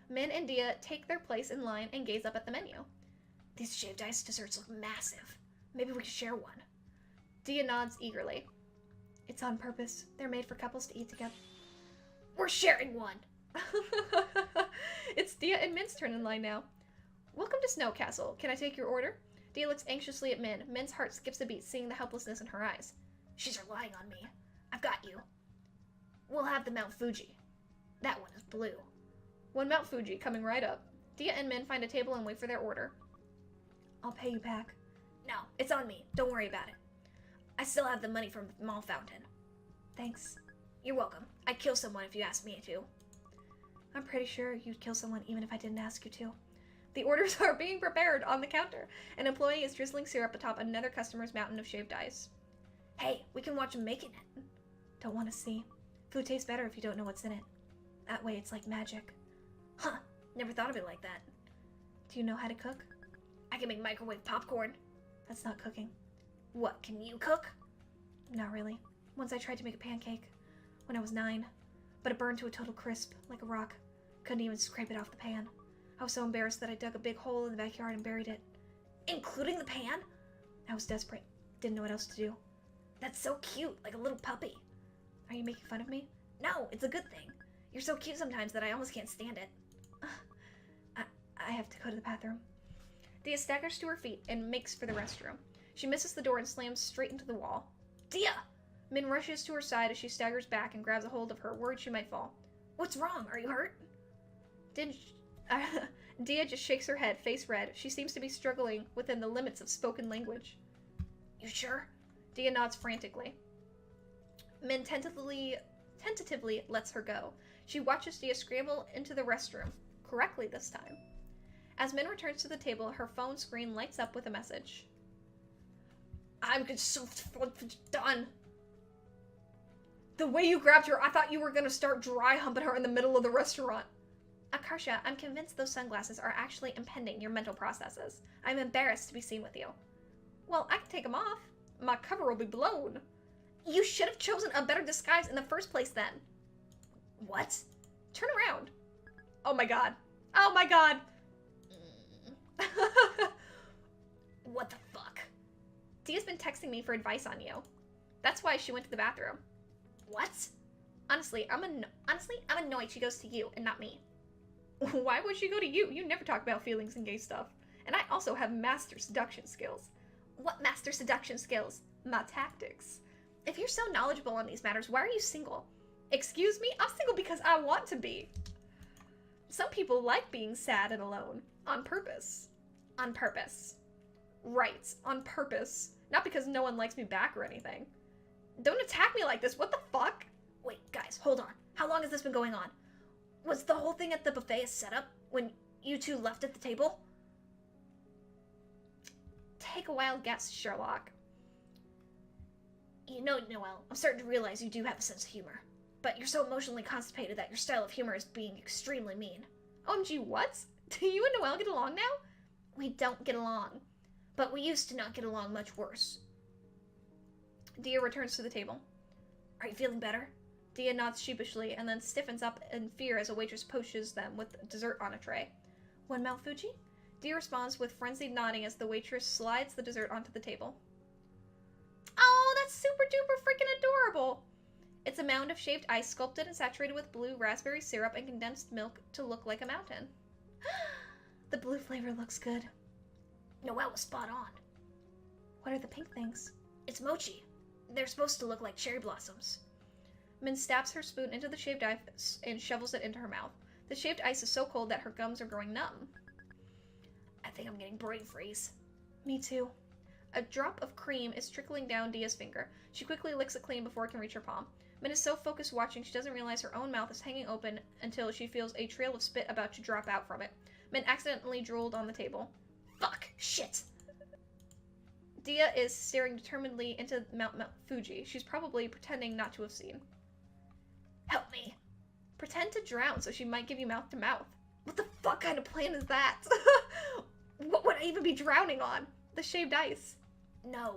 Min and Diya take their place in line and gaze up at the menu. These shaved ice desserts look massive. Maybe we could share one. Diya nods eagerly. It's on purpose. They're made for couples to eat together. We're sharing one! It's Diya and Min's turn in line now. Welcome to Snow Castle. Can I take your order? Diya looks anxiously at Min. Min's heart skips a beat, seeing the helplessness in her eyes. She's relying on me. I've got you. We'll have the Mount Fuji. That one is blue. One Mount Fuji, coming right up. Diya and Min find a table and wait for their order. I'll pay you back. No, it's on me. Don't worry about it. I still have the money from the mall fountain. Thanks. You're welcome. I'd kill someone if you asked me to. I'm pretty sure you'd kill someone even if I didn't ask you to. The orders are being prepared on the counter. An employee is drizzling syrup atop another customer's mountain of shaved ice. Hey, we can watch him making it. Don't want to see. Food tastes better if you don't know what's in it. That way it's like magic. Huh, never thought of it like that. Do you know how to cook? I can make microwave popcorn. That's not cooking. What, can you cook? Not really. Once I tried to make a pancake when I was 9, but it burned to a total crisp, like a rock. Couldn't even scrape it off the pan. I was so embarrassed that I dug a big hole in the backyard and buried it. Including the pan? I was desperate. Didn't know what else to do. That's so cute, like a little puppy. Are you making fun of me? No, it's a good thing. You're so cute sometimes that I almost can't stand it. I have to go to the bathroom. Dia staggers to her feet and makes for the restroom. She misses the door and slams straight into the wall. Dia! Min rushes to her side as she staggers back and grabs a hold of her, worried she might fall. What's wrong? Are you hurt? Dia just shakes her head, face red. She seems to be struggling within the limits of spoken language. You sure? Dia nods frantically. Min tentatively lets her go. She watches Dia scramble into the restroom, correctly this time. As Min returns to the table, her phone screen lights up with a message. I'm so done. The way you grabbed her, I thought you were gonna start dry humping her in the middle of the restaurant. Akarsha, I'm convinced those sunglasses are actually impeding your mental processes. I'm embarrassed to be seen with you. Well, I can take them off. My cover will be blown. You should have chosen a better disguise in the first place then. What? Turn around. Oh my god. Oh my god. What the fuck? Dia's been texting me for advice on you. That's why she went to the bathroom. What? Honestly, I'm annoyed she goes to you and not me. Why would she go to you? You never talk about feelings and gay stuff. And I also have master seduction skills. What master seduction skills? My tactics. If you're so knowledgeable on these matters, why are you single? Excuse me? I'm single because I want to be. Some people like being sad and alone. On purpose. On purpose. Right. On purpose. Not because no one likes me back or anything. Don't attack me like this. What the fuck? Wait, guys, hold on. How long has this been going on? Was the whole thing at the buffet a setup when you two left at the table? Take a wild guess, Sherlock. You know, Noelle, I'm starting to realize you do have a sense of humor. But you're so emotionally constipated that your style of humor is being extremely mean. OMG, what? Do you and Noelle get along now? We don't get along. But we used to not get along much worse. Dia returns to the table. Are you feeling better? Dia nods sheepishly and then stiffens up in fear as a waitress pushes them with dessert on a tray. One Mount Fuji? Dia responds with frenzied nodding as the waitress slides the dessert onto the table. Oh, that's super duper freaking adorable! It's a mound of shaved ice sculpted and saturated with blue raspberry syrup and condensed milk to look like a mountain. The blue flavor looks good. Noelle was spot on. What are the pink things? It's mochi. They're supposed to look like cherry blossoms. Min stabs her spoon into the shaved ice and shovels it into her mouth. The shaved ice is so cold that her gums are growing numb. I think I'm getting brain freeze. Me too. A drop of cream is trickling down Dia's finger. She quickly licks it clean before it can reach her palm. Min is so focused watching she doesn't realize her own mouth is hanging open until she feels a trail of spit about to drop out from it. Min accidentally drooled on the table. Fuck! Shit! Dia is staring determinedly into Mount Fuji. She's probably pretending not to have seen. Help me! Pretend to drown so she might give you mouth to mouth. What the fuck kind of plan is that? What would I even be drowning on? The shaved ice. No.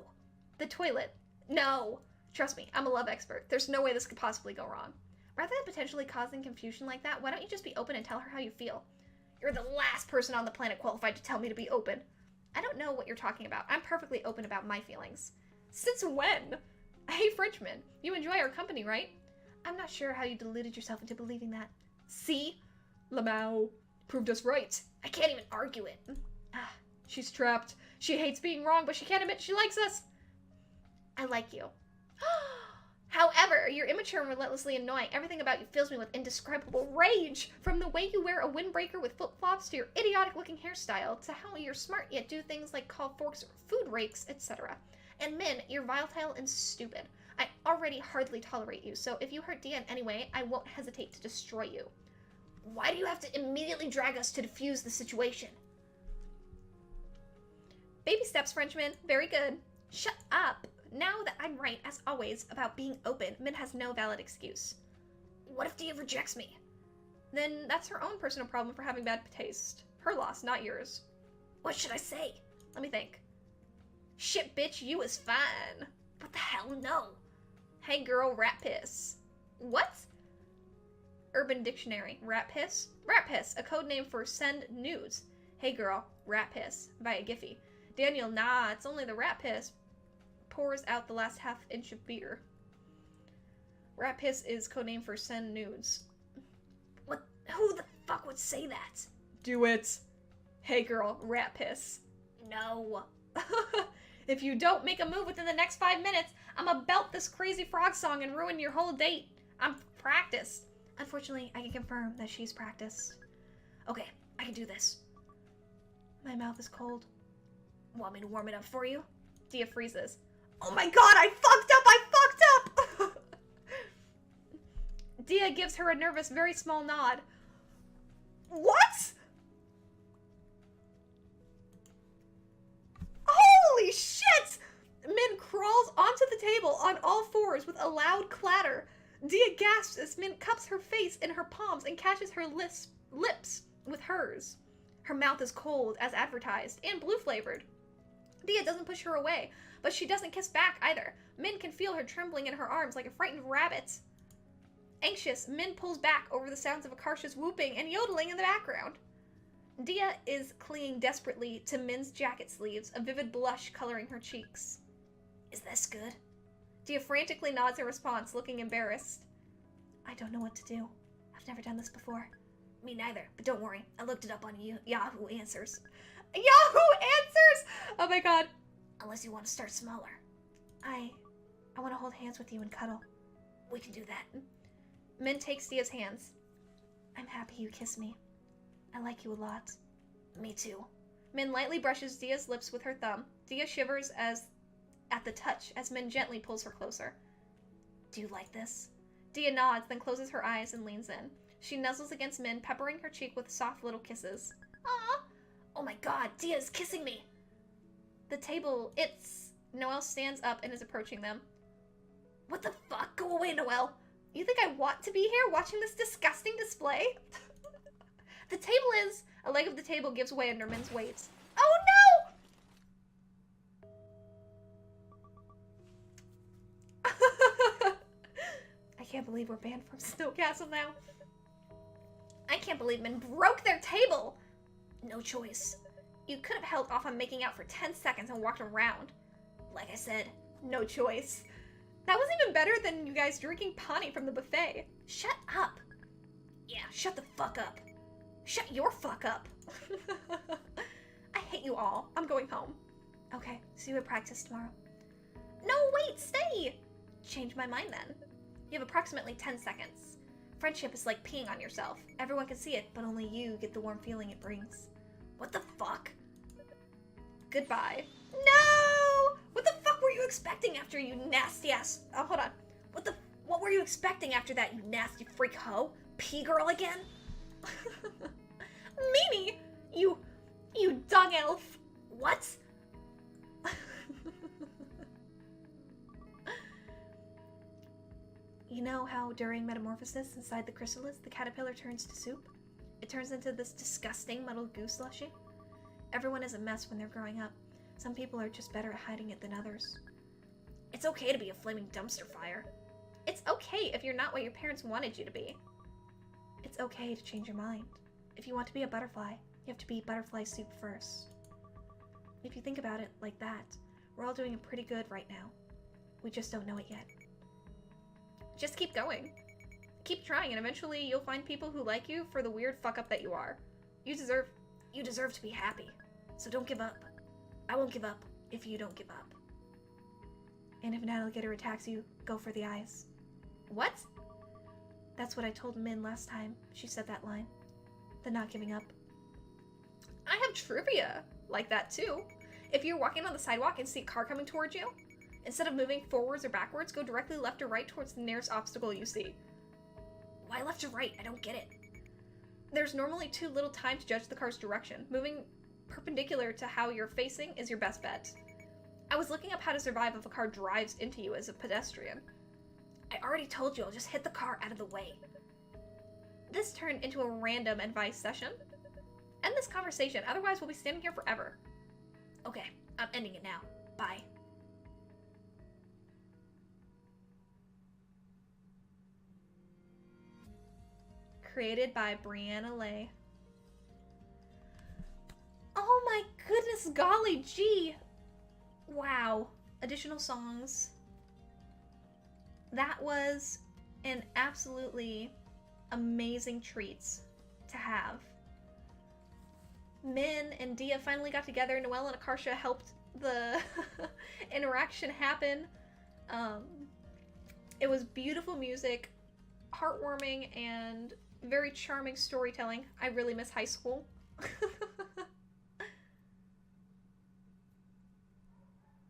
The toilet. No. Trust me, I'm a love expert. There's no way this could possibly go wrong. Rather than potentially causing confusion like that, why don't you just be open and tell her how you feel? You're the last person on the planet qualified to tell me to be open. I don't know what you're talking about. I'm perfectly open about my feelings. Since when? Hey, Frenchman, you enjoy our company, right? I'm not sure how you deluded yourself into believing that. See? Lamau proved us right. I can't even argue it. Ah, she's trapped. She hates being wrong, but she can't admit she likes us. I like you. However, you're immature and relentlessly annoying. Everything about you fills me with indescribable rage. From the way you wear a windbreaker with flip-flops to your idiotic-looking hairstyle to how you're smart yet do things like call forks food rakes, etc. And Min, you're volatile and stupid. I already hardly tolerate you, so if you hurt Dia in any way, I won't hesitate to destroy you. Why do you have to immediately drag us to defuse the situation? Baby steps, Frenchman. Very good. Shut up. Now that I'm right, as always, about being open, Min has no valid excuse. What if Diya rejects me? Then that's her own personal problem for having bad taste. Her loss, not yours. What should I say? Let me think. Shit, bitch, you is fine. What the hell? No. Hey girl, rat piss. What? Urban Dictionary. Rat piss? Rat piss, a code name for send nudes. Hey girl, rat piss. Via Giphy. Daniel, nah, it's only the rat piss. Pours out the last half-inch of beer. Rat piss is codename for send nudes. What? Who the fuck would say that? Do it. Hey girl, rat piss. No. If you don't make a move within the next 5 minutes, I'ma belt this crazy frog song and ruin your whole date. I'm practiced. Unfortunately, I can confirm that she's practiced. Okay, I can do this. My mouth is cold. Want me to warm it up for you? Diya freezes. Oh my god, I fucked up! Diya gives her a nervous, very small nod. What? Holy shit! Min crawls onto the table on all fours with a loud clatter. Diya gasps as Min cups her face in her palms and catches her lips with hers. Her mouth is cold, as advertised, and blue-flavored. Diya doesn't push her away, but she doesn't kiss back either. Min can feel her trembling in her arms like a frightened rabbit. Anxious, Min pulls back over the sounds of Akarsha's whooping and yodeling in the background. Diya is clinging desperately to Min's jacket sleeves, a vivid blush coloring her cheeks. Is this good? Diya frantically nods in response, looking embarrassed. I don't know what to do. I've never done this before. Me neither, but don't worry. I looked it up on Yahoo Answers. Yahoo Answers! Oh my god. Unless you want to start smaller. I want to hold hands with you and cuddle. We can do that. Min takes Diya's hands. I'm happy you kiss me. I like you a lot. Me too. Min lightly brushes Diya's lips with her thumb. Diya shivers at the touch as Min gently pulls her closer. Do you like this? Diya nods, then closes her eyes and leans in. She nuzzles against Min, peppering her cheek with soft little kisses. Aww! Oh my god, Diya is kissing me! The table, Noelle stands up and is approaching them. What the fuck? Go away, Noelle! You think I want to be here watching this disgusting display? The table is... A leg of the table gives way under Min's weight. Oh no! I can't believe we're banned from Snow Castle now. I can't believe Min broke their table! No choice. You could have held off on making out for 10 seconds and walked around. Like I said, no choice. That was even better than you guys drinking pani from the buffet. Shut up. Yeah, shut the fuck up. Shut your fuck up. I hate you all. I'm going home. Okay, see you at practice tomorrow. No, wait, stay! Change my mind then. You have approximately 10 seconds. Friendship is like peeing on yourself. Everyone can see it, but only you get the warm feeling it brings. What the fuck? Goodbye. No! What the fuck were you expecting after, you nasty ass... Oh, hold on. What were you expecting after that, you nasty freak hoe? Pee girl again? Mimi! You dung elf! What? You know how during Metamorphosis inside the chrysalis, the caterpillar turns to soup? It turns into this disgusting muddled goo slushy? Everyone is a mess when they're growing up. Some people are just better at hiding it than others. It's okay to be a flaming dumpster fire. It's okay if you're not what your parents wanted you to be. It's okay to change your mind. If you want to be a butterfly, you have to be butterfly soup first. If you think about it like that, we're all doing pretty good right now. We just don't know it yet. Just keep going. Keep trying, and eventually you'll find people who like you for the weird fuck-up that you are. You deserve to be happy. So don't give up. I won't give up if you don't give up. And if an alligator attacks you, go for the eyes. What? That's what I told Min last time she said that line. The not giving up. I have trivia like that too. If you're walking on the sidewalk and see a car coming towards you, instead of moving forwards or backwards, go directly left or right towards the nearest obstacle you see. Why left or right? I don't get it. There's normally too little time to judge the car's direction. Moving perpendicular to how you're facing is your best bet. I was looking up how to survive if a car drives into you as a pedestrian. I already told you, I'll just hit the car out of the way. This turned into a random advice session. End this conversation, otherwise we'll be standing here forever. Okay, I'm ending it now. Bye. Created by Brianna Lay. Oh my goodness, golly gee. Wow. Additional songs. That was an absolutely amazing treat to have. Min and Diya finally got together. Noelle and Akarsha helped the interaction happen. It was beautiful music, heartwarming, and very charming storytelling. I really miss high school.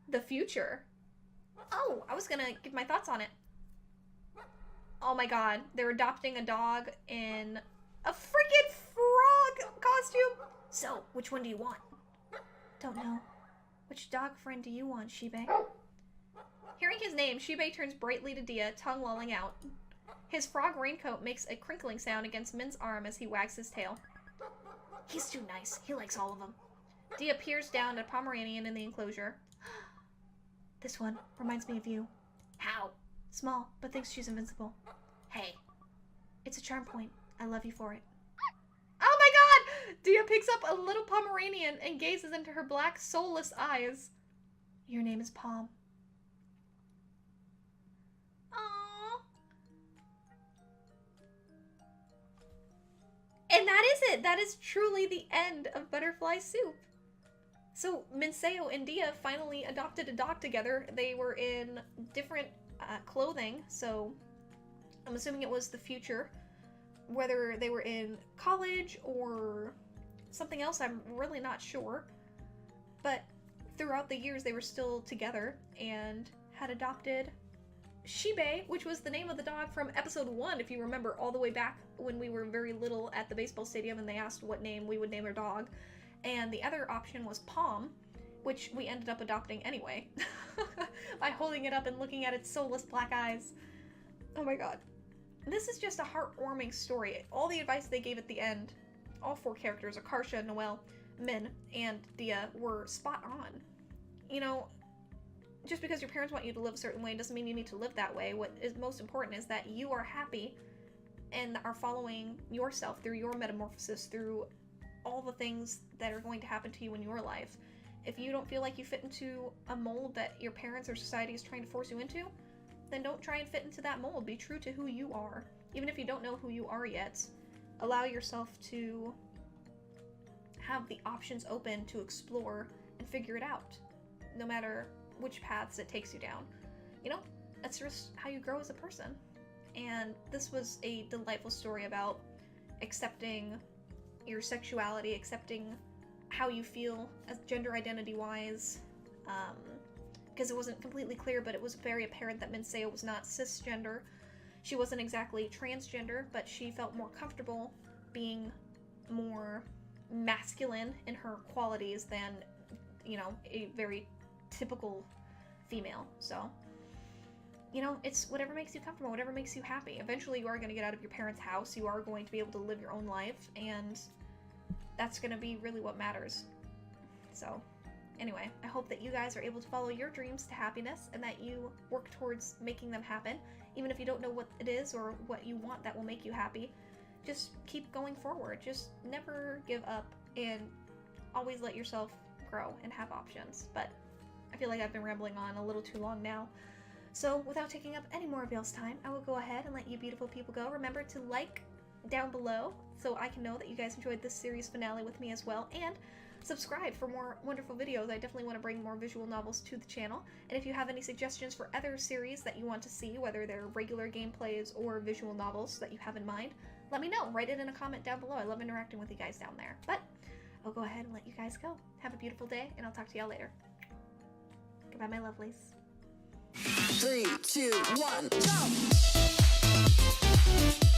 The future. Oh, I was gonna give my thoughts on it. Oh my god, they're adopting a dog in a freaking frog costume. So, which one do you want? Don't know. Which dog friend do you want, Shibei? Hearing his name, Shibei turns brightly to Diya, tongue lolling out. His frog raincoat makes a crinkling sound against Min's arm as he wags his tail. He's too nice. He likes all of them. Diya peers down at a Pomeranian in the enclosure. This one reminds me of you. How? Small, but thinks she's invincible. Hey. It's a charm point. I love you for it. Oh my god! Diya picks up a little Pomeranian and gazes into her black, soulless eyes. Your name is Palm. Aww. And that is it! That is truly the end of Butterfly Soup. So, Min-Seo and Diya finally adopted a dog together. They were in different clothing, so I'm assuming it was the future. Whether they were in college or something else, I'm really not sure. But throughout the years, they were still together and had adopted Shibei, which was the name of the dog from episode 1, if you remember, all the way back when we were very little at the baseball stadium and they asked what name we would name our dog. And the other option was Palm, which we ended up adopting anyway, by holding it up and looking at its soulless black eyes. Oh my god. This is just a heartwarming story. All the advice they gave at the end, all 4 characters, Akarsha, Noelle, Min, and Diya, were spot on. You know, just because your parents want you to live a certain way doesn't mean you need to live that way. What is most important is that you are happy and are following yourself through your metamorphosis, through all the things that are going to happen to you in your life. If you don't feel like you fit into a mold that your parents or society is trying to force you into, then don't try and fit into that mold. Be true to who you are. Even if you don't know who you are yet, allow yourself to have the options open to explore and figure it out, no matter which paths it takes you down. You know, that's just how you grow as a person. And this was a delightful story about accepting your sexuality, accepting how you feel as gender identity wise, because it wasn't completely clear, but it was very apparent that Min-Seo was not cisgender. She wasn't exactly transgender, but she felt more comfortable being more masculine in her qualities than, you know, a very typical female. So, you know, it's whatever makes you comfortable, whatever makes you happy. Eventually you are going to get out of your parents' house, you are going to be able to live your own life, and that's going to be really what matters. So, anyway, I hope that you guys are able to follow your dreams to happiness and that you work towards making them happen. Even if you don't know what it is or what you want that will make you happy, just keep going forward. Just never give up and always let yourself grow and have options. But I feel like I've been rambling on a little too long now. So without taking up any more of y'all's time, I will go ahead and let you beautiful people go. Remember to like down below so I can know that you guys enjoyed this series finale with me as well, and subscribe for more wonderful videos. I definitely want to bring more visual novels to the channel, and if you have any suggestions for other series that you want to see, whether they're regular gameplays or visual novels that you have in mind, let me know. Write it in a comment down below. I love interacting with you guys down there. But I'll go ahead and let you guys go. Have a beautiful day, and I'll talk to y'all later. Goodbye, my lovelies. 3, 2, 1, go!